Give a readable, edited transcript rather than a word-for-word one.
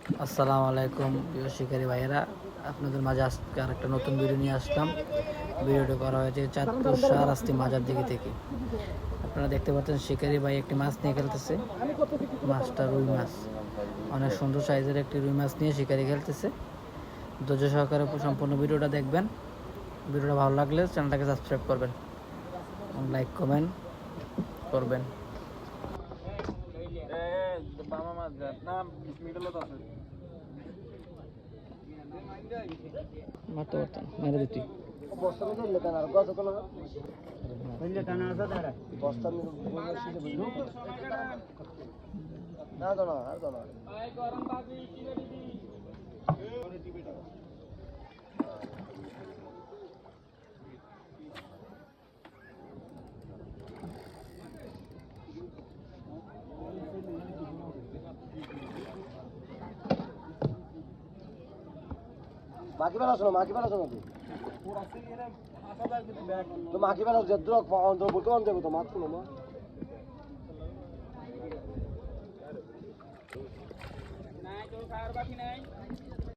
আসসালামু আলাইকুম প্রিয় শিকারী ভাইয়েরা, আপনাদের মাঝে আজকে আর একটা নতুন ভিডিও নিয়ে আসলাম। ভিডিওটি করা হয়েছে চাঁদপুর শাহরাস্তি মাজার দিকে থেকে। আপনারা দেখতে পাচ্ছেন শিকারী ভাই একটি মাছ নিয়ে খেলতেছে। মাছটা রুই মাছ, অনেক সুন্দর সাইজের একটি রুই মাছ নিয়ে শিকারি খেলতেছে। ধৈর্য সহকারে সম্পূর্ণ ভিডিওটা দেখবেন। ভিডিওটা ভালো লাগলে চ্যানেলটাকে সাবস্ক্রাইব করবেন, লাইক কমেন্ট করবেন। মারতে পারতাম মেরে দিতি মাকি বেলা শোনো নাকি তো মাকি বেলা যেদ্র বলতে পারো দেবো তো মাছ কোনো মা নাই তো খাওয়ার বাকি নাই।